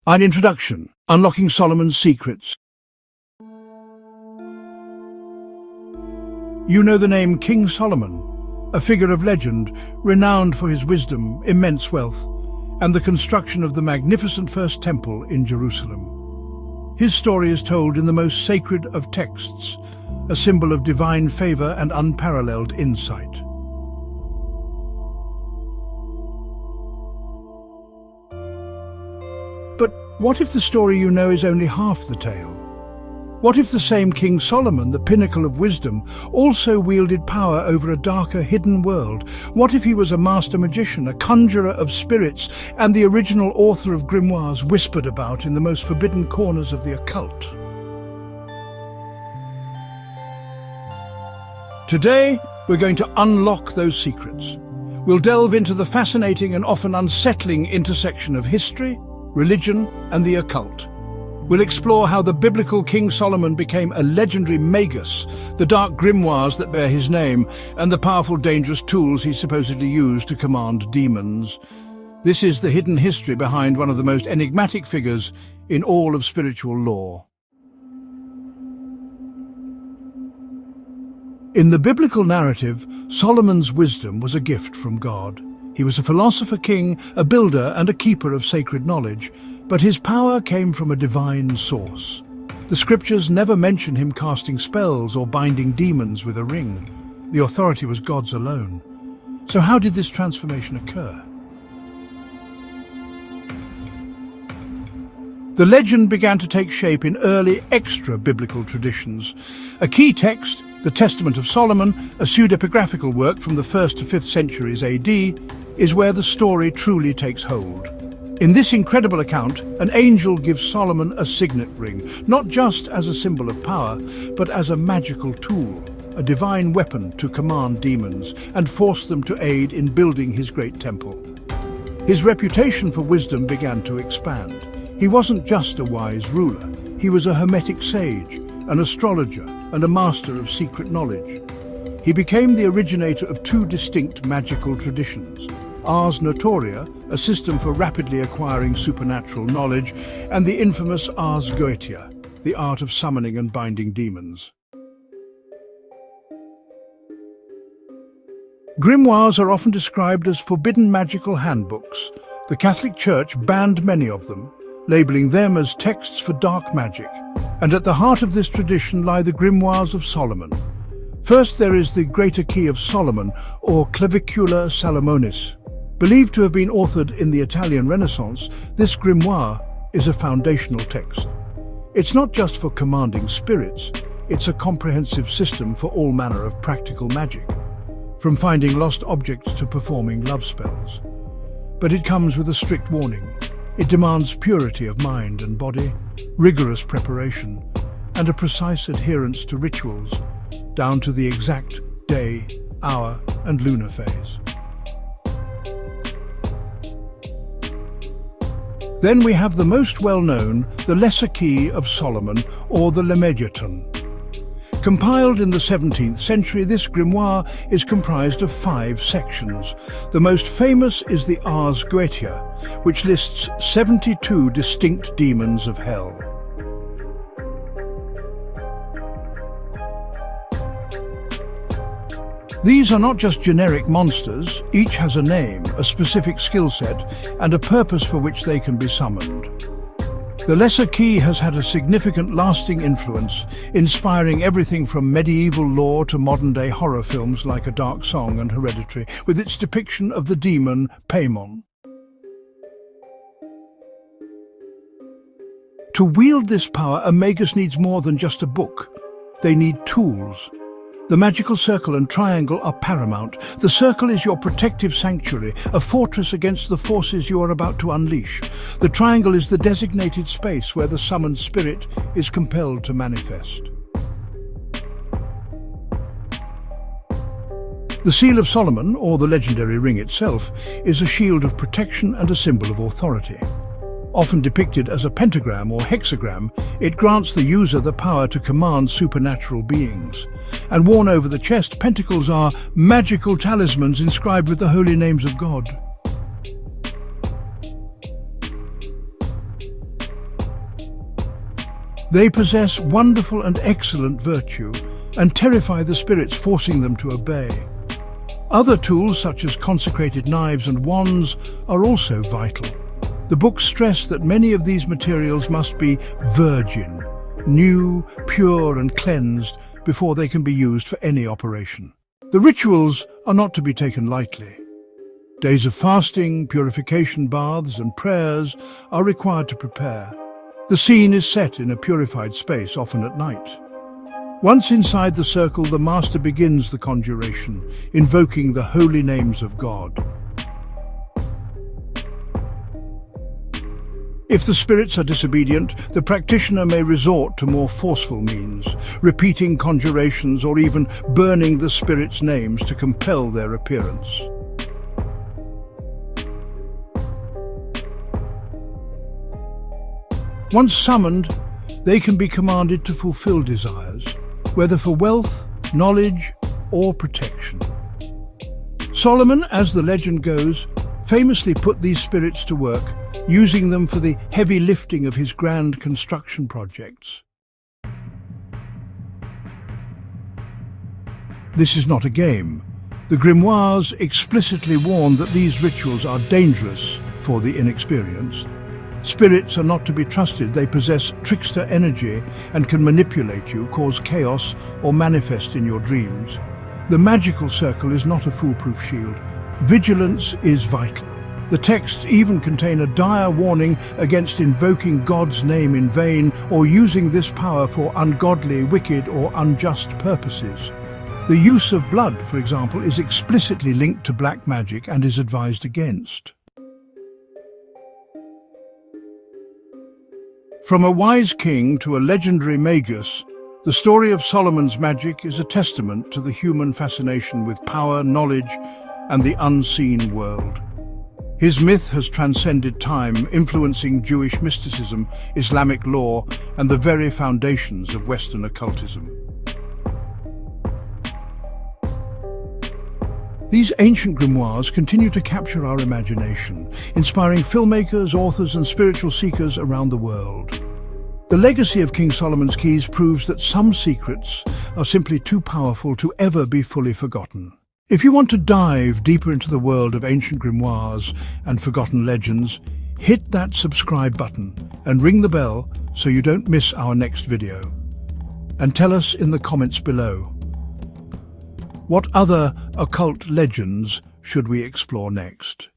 An introduction, Unlocking Solomon's Secrets. You know the name King Solomon, a figure of legend renowned for his wisdom, immense wealth, and the construction of the magnificent First Temple in Jerusalem. His story is told in the most sacred of texts, a symbol of divine favor and unparalleled insight. But what if the story you know is only half the tale? What if the same King Solomon, the pinnacle of wisdom, also wielded power over a darker, hidden world? What if he was a master magician, a conjurer of spirits, and the original author of grimoires whispered about in the most forbidden corners of the occult? Today, we're going to unlock those secrets. We'll delve into the fascinating and often unsettling intersection of history, religion, and the occult. We'll explore how the biblical King Solomon became a legendary Magus, the dark grimoires that bear his name, and the powerful, dangerous tools he supposedly used to command demons. This is the hidden history behind one of the most enigmatic figures in all of spiritual lore. In the biblical narrative, Solomon's wisdom was a gift from God. He was a philosopher-king, a builder and a keeper of sacred knowledge, but his power came from a divine source. The scriptures never mention him casting spells or binding demons with a ring. The authority was God's alone. So how did this transformation occur? The legend began to take shape in early extra-biblical traditions. A key text, the Testament of Solomon, a pseudepigraphical work from the 1st to 5th centuries AD, is where the story truly takes hold. In this incredible account, an angel gives Solomon a signet ring, not just as a symbol of power, but as a magical tool, a divine weapon to command demons and force them to aid in building his great temple. His reputation for wisdom began to expand. He wasn't just a wise ruler, he was a hermetic sage, an astrologer, and a master of secret knowledge. He became the originator of two distinct magical traditions: Ars Notoria, a system for rapidly acquiring supernatural knowledge, and the infamous Ars Goetia, the art of summoning and binding demons. Grimoires are often described as forbidden magical handbooks. The Catholic Church banned many of them, labeling them as texts for dark magic. And at the heart of this tradition lie the grimoires of Solomon. First, there is the Greater Key of Solomon, or Clavicula Salomonis. Believed to have been authored in the Italian Renaissance, this grimoire is a foundational text. It's not just for commanding spirits, it's a comprehensive system for all manner of practical magic, from finding lost objects to performing love spells. But it comes with a strict warning. It demands purity of mind and body, rigorous preparation, and a precise adherence to rituals, down to the exact day, hour, and lunar phase. Then we have the most well-known, the Lesser Key of Solomon, or the Lemegeton. Compiled in the 17th century, this grimoire is comprised of 5 sections. The most famous is the Ars Goetia, which lists 72 distinct demons of hell. These are not just generic monsters, each has a name, a specific skill set, and a purpose for which they can be summoned. The Lesser Key has had a significant lasting influence, inspiring everything from medieval lore to modern-day horror films like A Dark Song and Hereditary, with its depiction of the demon Paimon. To wield this power, a magus needs more than just a book. They need tools. The magical circle and triangle are paramount. The circle is your protective sanctuary, a fortress against the forces you are about to unleash. The triangle is the designated space where the summoned spirit is compelled to manifest. The Seal of Solomon, or the legendary ring itself, is a shield of protection and a symbol of authority. Often depicted as a pentagram or hexagram, it grants the user the power to command supernatural beings. And worn over the chest, pentacles are magical talismans inscribed with the holy names of God. They possess wonderful and excellent virtue and terrify the spirits, forcing them to obey. Other tools, such as consecrated knives and wands, are also vital. The books stress that many of these materials must be virgin, new, pure and cleansed before they can be used for any operation. The rituals are not to be taken lightly. Days of fasting, purification baths and prayers are required to prepare. The scene is set in a purified space, often at night. Once inside the circle, the master begins the conjuration, invoking the holy names of God. If the spirits are disobedient, the practitioner may resort to more forceful means, repeating conjurations or even burning the spirits' names to compel their appearance. Once summoned, they can be commanded to fulfill desires, whether for wealth, knowledge, or protection. Solomon, as the legend goes, famously put these spirits to work, using them for the heavy lifting of his grand construction projects. This is not a game. The grimoires explicitly warn that these rituals are dangerous for the inexperienced. Spirits are not to be trusted. They possess trickster energy and can manipulate you, cause chaos, or manifest in your dreams. The magical circle is not a foolproof shield. Vigilance is vital. The texts even contain a dire warning against invoking God's name in vain or using this power for ungodly, wicked, or unjust purposes. The use of blood, for example, is explicitly linked to black magic and is advised against. From a wise king to a legendary Magus, the story of Solomon's magic is a testament to the human fascination with power, knowledge, and the unseen world. His myth has transcended time, influencing Jewish mysticism, Islamic law, and the very foundations of Western occultism. These ancient grimoires continue to capture our imagination, inspiring filmmakers, authors, and spiritual seekers around the world. The legacy of King Solomon's keys proves that some secrets are simply too powerful to ever be fully forgotten. If you want to dive deeper into the world of ancient grimoires and forgotten legends, hit that subscribe button and ring the bell so you don't miss our next video. And tell us in the comments below, what other occult legends should we explore next?